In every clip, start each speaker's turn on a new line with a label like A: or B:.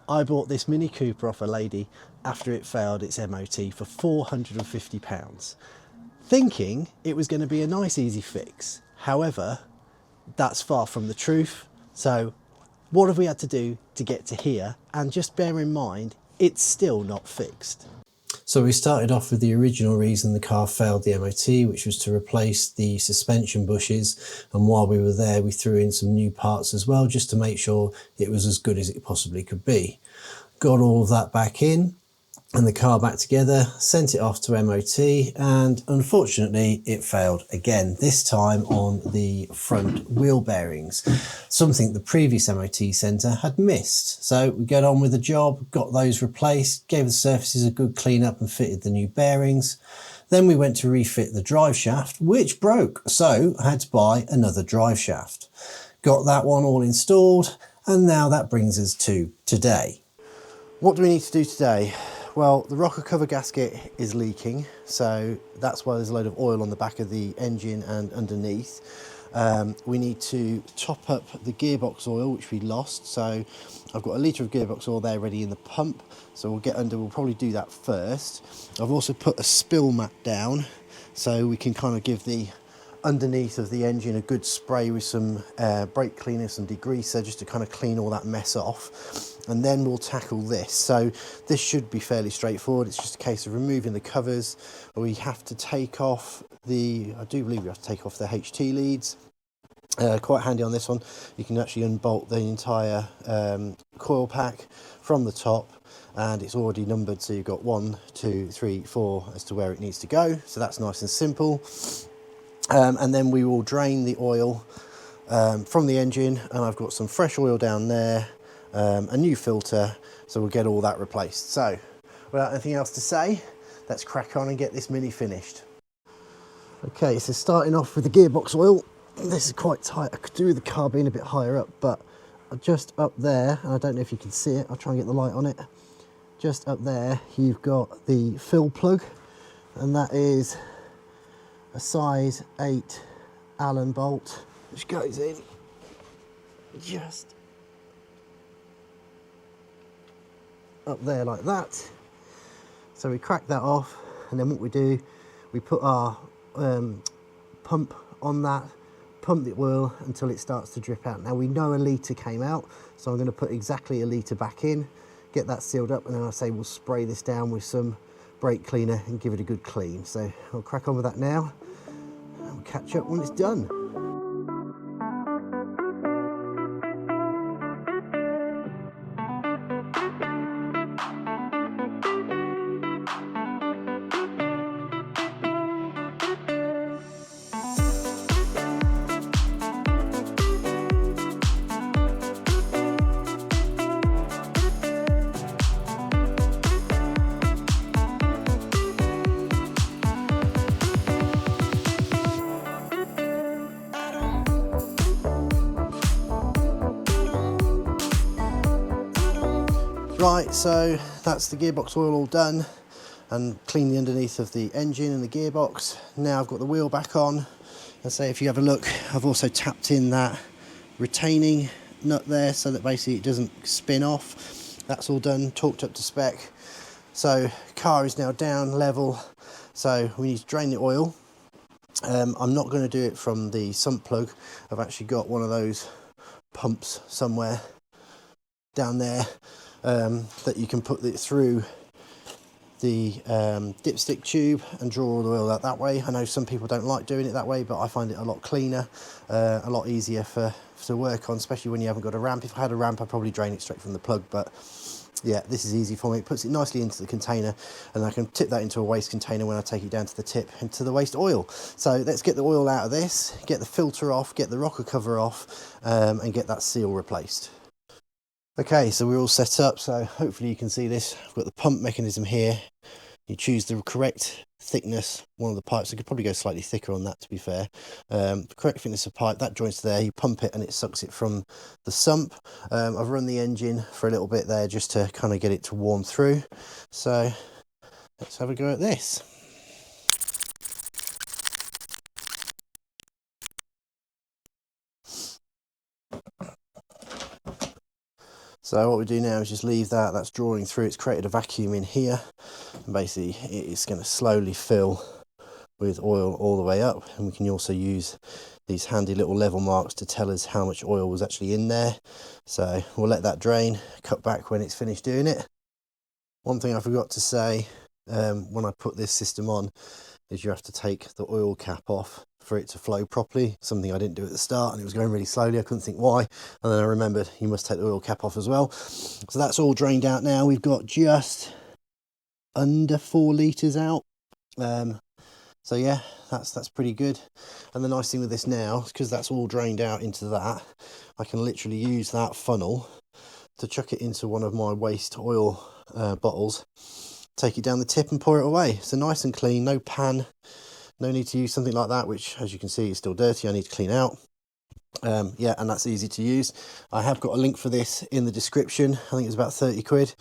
A: I bought this Mini Cooper off a lady after it failed its MOT for £450, thinking it was going to be a nice easy fix. However, that's far from the truth. So what have we had to do to get to here? And just bear in mind, it's still not fixed. So we started off with the original reason the car failed the MOT, which was to replace the suspension bushes. And while we were there, we threw in some new parts as well, just to make sure it was as good as it possibly could be. Got all of that back in and the car back together, sent it off to MOT, and unfortunately it failed again, this time on the front wheel bearings, something the previous MOT centre had missed. So we got on with the job, got those replaced, gave the surfaces a good clean up and fitted the new bearings. Then we went to refit the drive shaft, which broke, so I had to buy another drive shaft. Got that one all installed, and now that brings us to today. What do we need to do today? Well, the rocker cover gasket is leaking, so that's why there's a load of oil on the back of the engine and underneath. We need to top up the gearbox oil, which we lost. So I've got a litre of gearbox oil there ready in the pump, so we'll probably do that first. I've also put a spill mat down, so we can kind of give the underneath of the engine a good spray with some brake cleaner, some degreaser, just to kind of clean all that mess off. And then we'll tackle this. So this should be fairly straightforward. It's just a case of removing the covers. We have to take off I do believe we have to take off the HT leads. Quite handy on this one. You can actually unbolt the entire coil pack from the top, and it's already numbered, so you've got 1, 2, 3, 4 as to where it needs to go. So that's nice and simple. And then we will drain the oil from the engine, and I've got some fresh oil down there, a new filter, so we'll get all that replaced. So without anything else to say, let's crack on and get this Mini finished. Okay, so starting off with the gearbox oil. This is quite tight. I could do with the car being a bit higher up, but just up there, and I don't know if you can see it, I'll try and get the light on it. Just up there, you've got the fill plug, and that is a size 8 Allen bolt, which goes in just up there like that. So we crack that off, and then what we do, we put our pump on that, pump the oil until it starts to drip out. Now we know a litre came out, so I'm going to put exactly a litre back in, get that sealed up, and then I say we'll spray this down with some brake cleaner and give it a good clean. So I'll crack on with that now, and we'll catch up when it's done. Right, so that's the gearbox oil all done, and clean the underneath of the engine and the gearbox. Now I've got the wheel back on, and so if you have a look, I've also tapped in that retaining nut there so that basically it doesn't spin off. That's all done, torqued up to spec. So car is now down level, so we need to drain the oil. I'm not going to do it from the sump plug. I've actually got one of those pumps somewhere down there that you can put it through the dipstick tube and draw all the oil out that way. I know some people don't like doing it that way, but I find it a lot cleaner, a lot easier to work on, especially when you haven't got a ramp. If I had a ramp, I'd probably drain it straight from the plug, but yeah, this is easy for me. It puts it nicely into the container, and I can tip that into a waste container when I take it down to the tip into the waste oil. So let's get the oil out of this, get the filter off, get the rocker cover off, and get that seal replaced. Okay, so we're all set up, so hopefully you can see this. I've got the pump mechanism here. You choose the correct thickness, one of the pipes. I could probably go slightly thicker on that, to be fair. The correct thickness of pipe, that joint's there. You pump it and it sucks it from the sump. I've run the engine for a little bit there just to kind of get it to warm through. So let's have a go at this. So what we do now is just leave that, that's drawing through, it's created a vacuum in here, and basically it's going to slowly fill with oil all the way up. And we can also use these handy little level marks to tell us how much oil was actually in there. So we'll let that drain, cut back when it's finished doing it. One thing I forgot to say when I put this system on is you have to take the oil cap off for it to flow properly, something I didn't do at the start, and it was going really slowly. I couldn't think why, and then I remembered you must take the oil cap off as well. So that's all drained out now. We've got just under 4 litres out. So yeah, that's pretty good. And the nice thing with this now, because that's all drained out into that, I can literally use that funnel to chuck it into one of my waste oil bottles, take it down the tip and pour it away. So nice and clean, no pan, no need to use something like that, which as you can see is still dirty, I need to clean out. Yeah, and that's easy to use. I have got a link for this in the description. I think it's about 30 quid,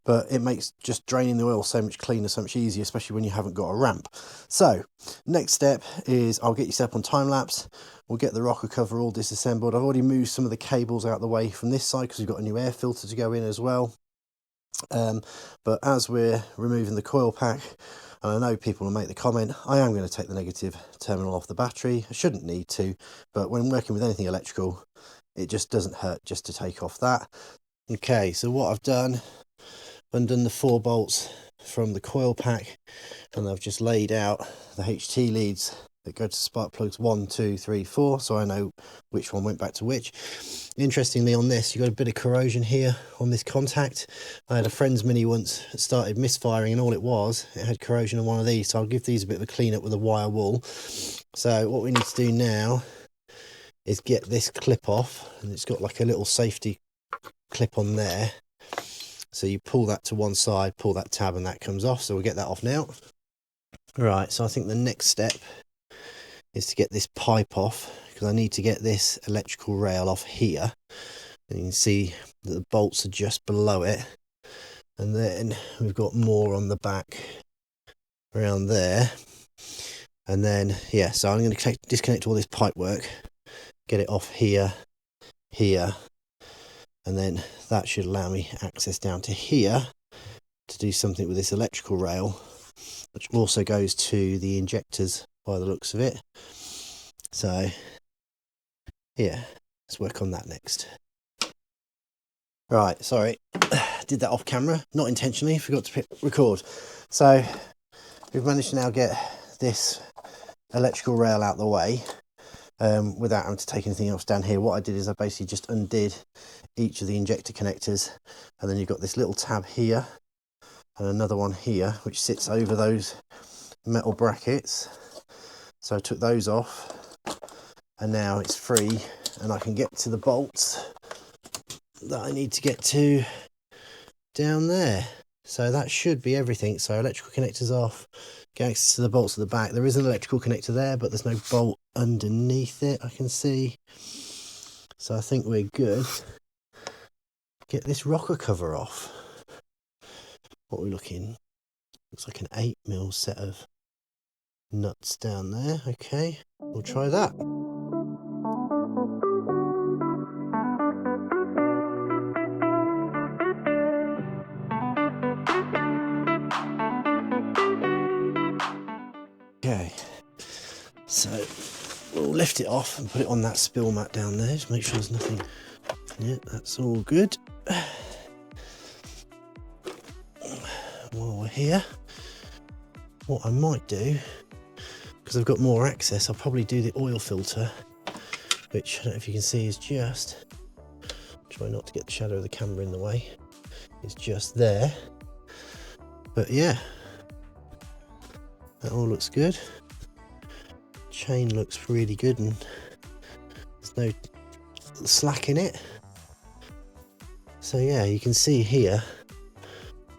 A: but it makes just draining the oil so much cleaner, so much easier, especially when you haven't got a ramp. So next step is I'll get you set up on time lapse. We'll get the rocker cover all disassembled. I've already moved some of the cables out of the way from this side because we've got a new air filter to go in as well. But as we're removing the coil pack, and I know people will make the comment, I am going to take the negative terminal off the battery. I shouldn't need to, but when working with anything electrical, it just doesn't hurt just to take off that. Okay, so what I've done, undone the 4 bolts from the coil pack, and I've just laid out the HT leads that go to spark plugs 1, 2, 3, 4, so I know which one went back to which. Interestingly, on this, you've got a bit of corrosion here on this contact. I had a friend's Mini once that started misfiring, and all it had corrosion on one of these, so I'll give these a bit of a clean up with a wire wool. So what we need to do now is get this clip off, and it's got like a little safety clip on there. So you pull that to one side, pull that tab, and that comes off. So we'll get that off now. Right, so I think the next step is to get this pipe off, because I need to get this electrical rail off here. And you can see that the bolts are just below it. And then we've got more on the back around there. And then, yeah, so I'm going to disconnect all this pipe work, get it off here, here, and then that should allow me access down to here to do something with this electrical rail, which also goes to the injectors by the looks of it. So yeah, let's work on that next. Right, sorry, did that off camera, not intentionally, forgot to record. So we've managed to now get this electrical rail out the way without having to take anything else down here. What I did is I basically just undid each of the injector connectors, and then you've got this little tab here and another one here which sits over those metal brackets. So I took those off, and now it's free, and I can get to the bolts that I need to get to down there. So that should be everything. So electrical connectors off, get access to the bolts at the back. There is an electrical connector there, but there's no bolt underneath it, I can see. So I think we're good. Get this rocker cover off. What are we looking? Looks like an 8mm set of nuts down there. Okay, we'll try that. Okay, so we'll lift it off and put it on that spill mat down there, just make sure there's nothing. Yeah, that's all good. While we're here, what I might do, because I've got more access, I'll probably do the oil filter, which I don't know if you can see is just, try not to get the shadow of the camera in the way, it's just there. But yeah, that all looks good. Chain looks really good, and there's no slack in it. So yeah, you can see here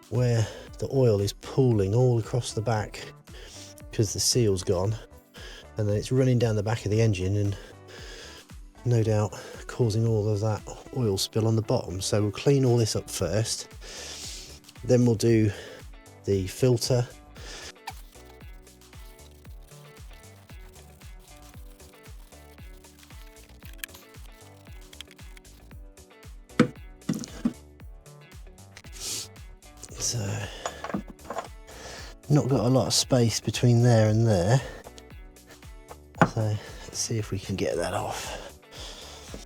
A: where the oil is pooling all across the back because the seal's gone, and then it's running down the back of the engine and no doubt causing all of that oil spill on the bottom. So we'll clean all this up first, then we'll do the filter. So, not got a lot of space between there and there. So let's see if we can get that off.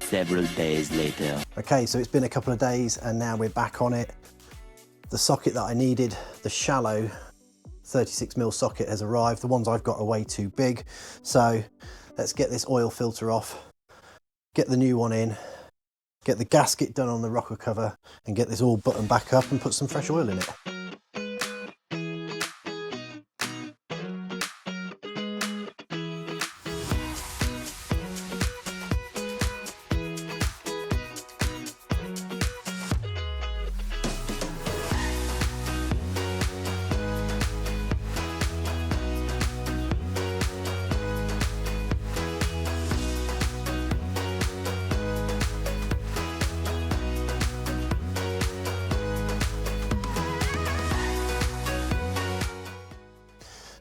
B: Several days later.
A: Okay, so it's been a couple of days and now we're back on it. The socket that I needed, the shallow 36mm socket, has arrived. The ones I've got are way too big. So let's get this oil filter off, get the new one in, get the gasket done on the rocker cover, and get this all buttoned back up and put some fresh oil in it.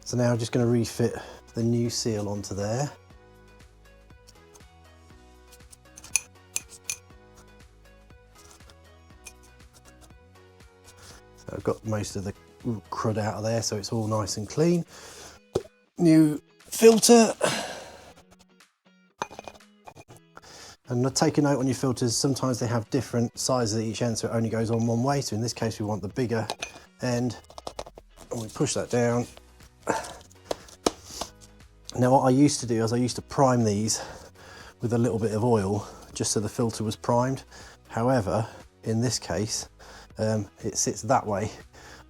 A: So now I'm just going to refit the new seal onto there. So I've got most of the crud out of there, so it's all nice and clean. New filter. And take a note on your filters, sometimes they have different sizes at each end, so it only goes on one way. So in this case, we want the bigger end. And we push that down. Now what I used to do is I used to prime these with a little bit of oil just so the filter was primed. However, in this case, it sits that way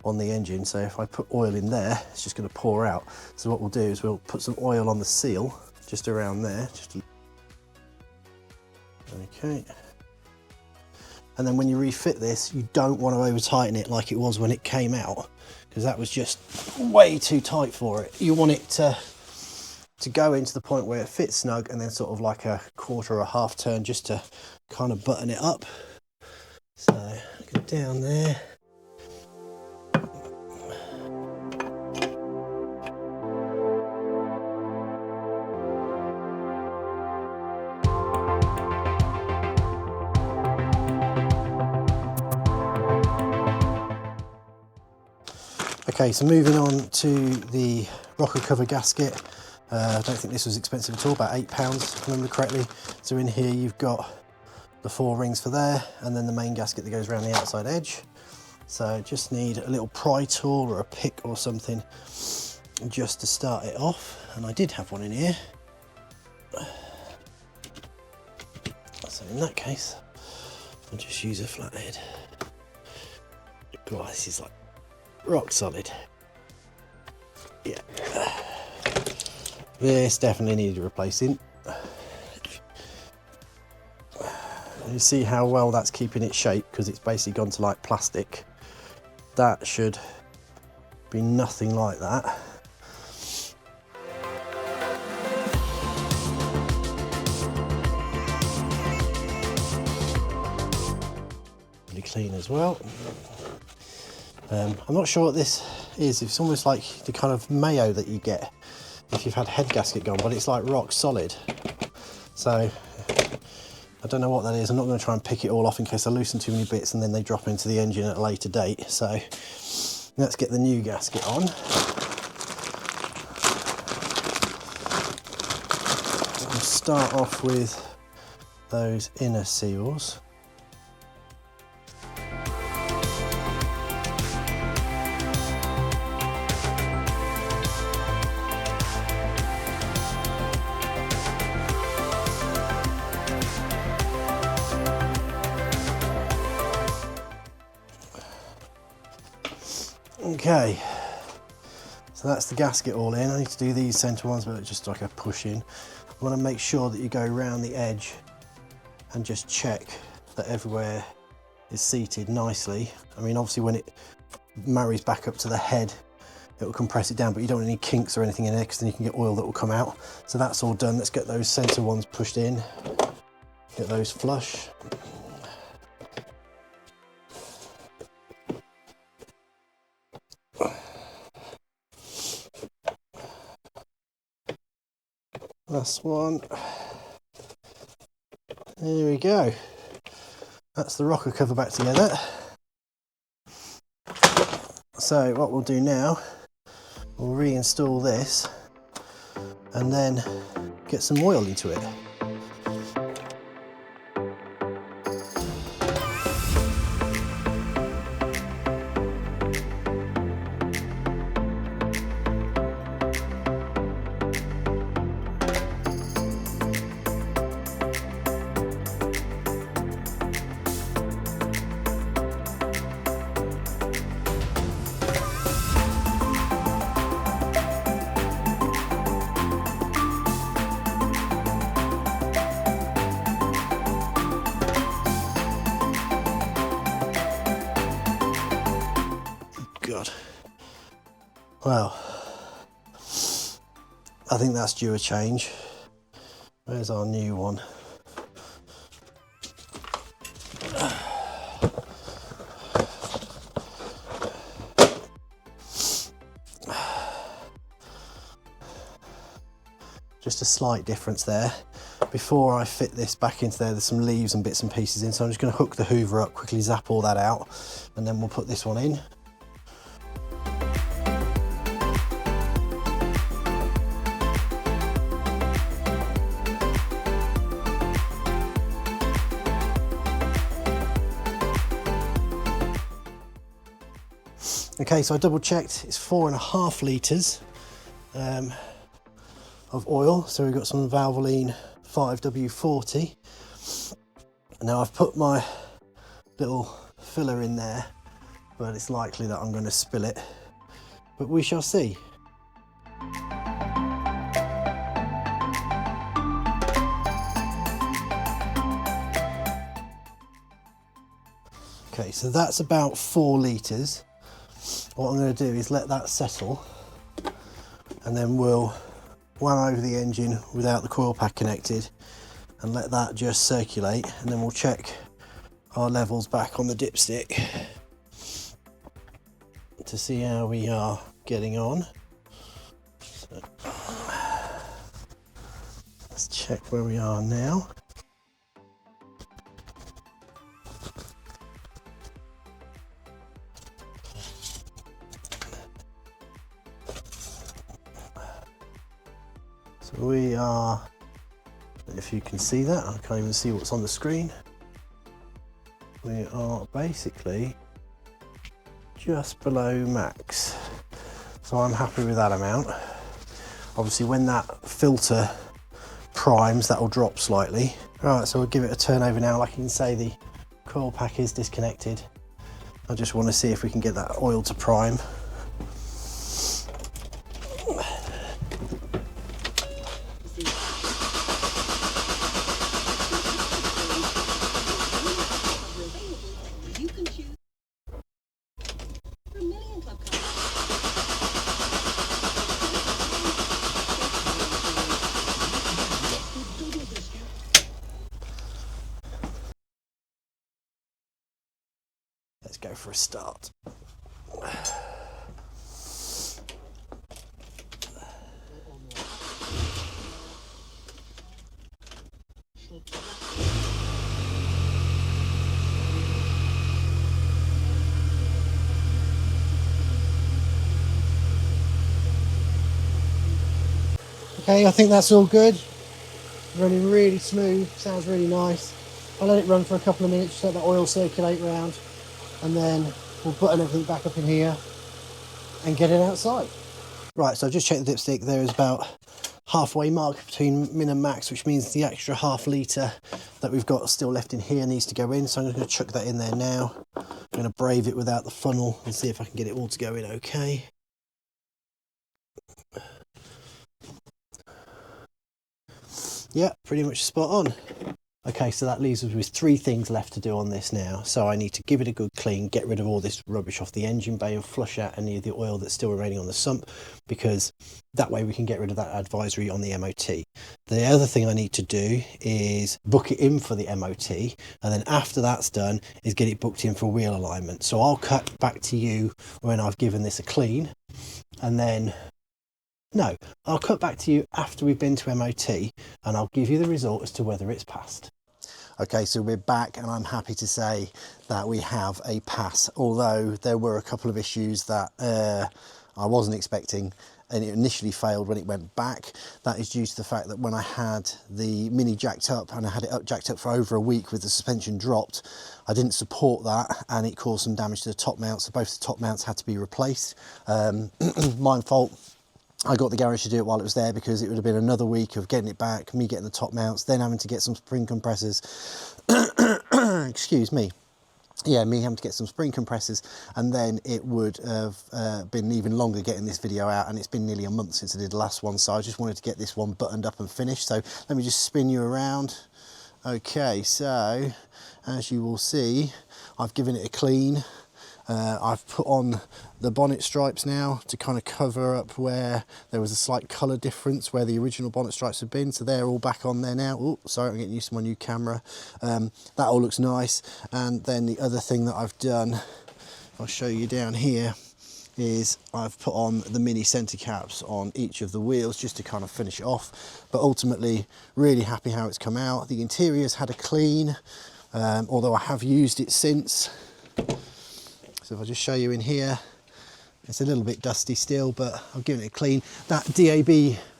A: on the engine, so if I put oil in there, it's just going to pour out. So what we'll do is we'll put some oil on the seal just around there. Okay. And then when you refit this, you don't want to over tighten it like it was when it came out, because that was just way too tight for it. You want it to go into the point where it fits snug, and then sort of like a quarter or a half turn just to kind of button it up. So go down there. Okay, so moving on to the rocker cover gasket. I don't think this was expensive at all, about £8 if I remember correctly. So in here you've got the 4 rings for there, and then the main gasket that goes around the outside edge. So just need a little pry tool or a pick or something just to start it off. And I did have one in here. So in that case, I'll just use a flathead. God, this is like rock solid. Yeah. This definitely needed replacing. You see how well that's keeping its shape, because it's basically gone to like plastic. That should be nothing like that. Pretty clean as well. I'm not sure what this is. It's almost like the kind of mayo that you get if you've had head gasket gone, but it's like rock solid. So I don't know what that is. I'm not going to try and pick it all off in case I loosen too many bits and then they drop into the engine at a later date. So let's get the new gasket on. I'll start off with those inner seals. Okay, so that's the gasket all in. I need to do these centre ones, but just like a push in. I want to make sure that you go around the edge and just check that everywhere is seated nicely. I mean, obviously when it marries back up to the head, it will compress it down, but you don't want any kinks or anything in there, because then you can get oil that will come out. So that's all done. Let's get those centre ones pushed in, get those flush. Last one. There we go. That's the rocker cover back together. So what we'll do now, we'll reinstall this and then get some oil into it. God. Well, I think that's due a change. Where's our new one? Just a slight difference there. Before I fit this back into there's some leaves and bits and pieces in, so I'm just going to hook the hoover up, quickly zap all that out, and then we'll put this one in. Okay, so I double checked, it's 4.5 litres of oil. So we've got some Valvoline 5W40. Now I've put my little filler in there, but it's likely that I'm going to spill it, but we shall see. Okay, so that's about 4 litres. What I'm going to do is let that settle, and then we'll wham over the engine without the coil pack connected and let that just circulate, and then we'll check our levels back on the dipstick to see how we are getting on. So, let's check where we are now. So we are, if you can see that, I can't even see what's on the screen. We are basically just below max. So I'm happy with that amount. Obviously when that filter primes, that will drop slightly. Right, so we'll give it a turn over now. Like you can say, the coil pack is disconnected. I just want to see if we can get that oil to prime. Let's go for a start. Okay, I think that's all good. Running really smooth, sounds really nice. I'll let it run for a couple of minutes, just let the oil circulate around, and then we'll button everything back up in here and get it outside. Right, so I've just checked the dipstick. There is about halfway mark between min and max, which means the extra half litre that we've got still left in here needs to go in. So I'm going to chuck that in there now. I'm going to brave it without the funnel and see if I can get it all to go in okay. Yeah, pretty much spot on. Okay, so that leaves us with 3 things left to do on this now. So I need to give it a good clean, get rid of all this rubbish off the engine bay and flush out any of the oil that's still remaining on the sump, because that way we can get rid of that advisory on the MOT. The other thing I need to do is book it in for the MOT, and then after that's done is get it booked in for wheel alignment. So I'll cut back to you when I've given this a clean, and then no, I'll cut back to you after we've been to MOT, and I'll give you the result as to whether it's passed. Okay, so we're back, and I'm happy to say that we have a pass, although there were a couple of issues that I wasn't expecting, and it initially failed when it went back. That is due to the fact that when I had the Mini jacked up, and I had it jacked up for over a week with the suspension dropped, I didn't support that, and it caused some damage to the top mount, so both the top mounts had to be replaced. My fault. I got the garage to do it while it was there, because it would have been another week of getting it back, me getting the top mounts, then having to get some spring compressors. Excuse me. Yeah, me having to get some spring compressors, and then it would have been even longer getting this video out, and it's been nearly a month since I did the last one, so I just wanted to get this one buttoned up and finished. So let me just spin you around. Okay, so as you will see, I've given it a clean. I've put on the bonnet stripes now to kind of cover up where there was a slight colour difference where the original bonnet stripes have been, so they're all back on there now. Oh, sorry, I'm getting used to my new camera. That all looks nice. And then the other thing that I've done, I'll show you down here, is I've put on the mini centre caps on each of the wheels just to kind of finish it off. But ultimately, really happy how it's come out. The interior's had a clean, although I have used it since. So if I just show you in here, it's a little bit dusty still, but I've given it a clean. That DAB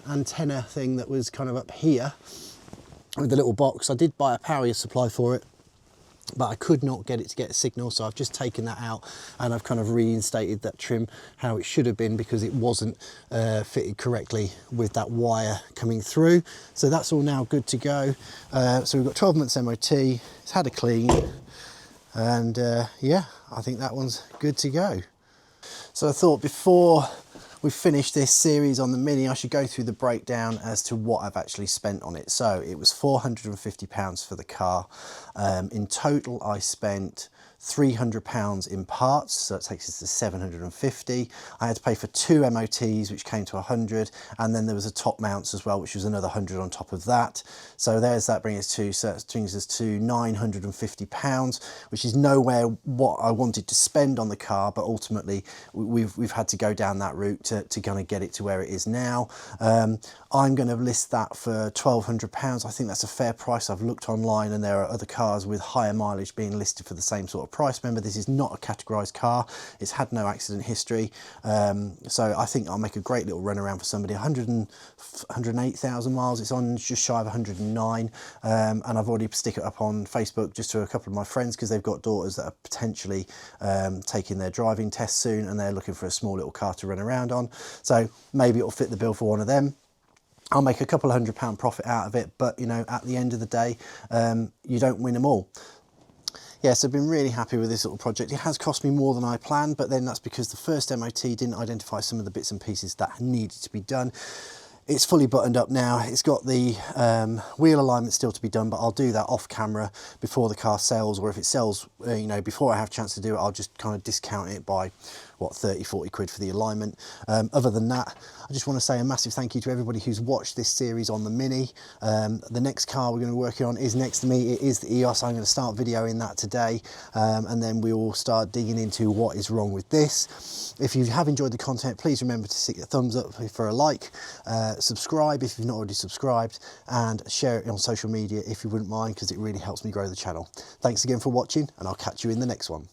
A: antenna thing that was kind of up here with the little box, I did buy a power supply for it, but I could not get it to get a signal, so I've just taken that out, and I've kind of reinstated that trim how it should have been, because it wasn't fitted correctly with that wire coming through. So that's all now good to go. So we've got 12 months MOT, it's had a clean, and yeah, I think that one's good to go. So I thought before we finish this series on the Mini, I should go through the breakdown as to what I've actually spent on it. So it was £450 for the car. In total, I spent £300 in parts, so it takes us to 750. I had to pay for 2 MOTs, which came to 100, and then there was a top mounts as well, which was another 100 on top of that. So there's that, brings us to £950, which is nowhere what I wanted to spend on the car, but ultimately we've had to go down that route to kind of get it to where it is now. I'm going to list that for £1,200. I think that's a fair price. I've looked online, and there are other cars with higher mileage being listed for the same sort of price. Remember, this is not a categorised car. It's had no accident history. So I think I'll make a great little run around for somebody. 108,000 miles. It's on just shy of 109. And I've already stick it up on Facebook just to a couple of my friends, because they've got daughters that are potentially taking their driving test soon, and they're looking for a small little car to run around on. So maybe it'll fit the bill for one of them. I'll make a couple of £100 profit out of it, but you know, at the end of the day, you don't win them all. Yes, I've been really happy with this little project. It has cost me more than I planned, but then that's because the first MOT didn't identify some of the bits and pieces that needed to be done. It's fully buttoned up now. It's got the wheel alignment still to be done, but I'll do that off camera before the car sells, or if it sells, you know, before I have a chance to do it, I'll just kind of discount it by, what, 30, 40 quid for the alignment. Other than that, I just want to say a massive thank you to everybody who's watched this series on the Mini. The next car we're going to be working on is next to me. It is the EOS. I'm going to start videoing that today, and then we will start digging into what is wrong with this. If you have enjoyed the content, please remember to stick a thumbs up for a like, subscribe if you've not already subscribed, and share it on social media if you wouldn't mind, because it really helps me grow the channel. Thanks again for watching, and I'll catch you in the next one.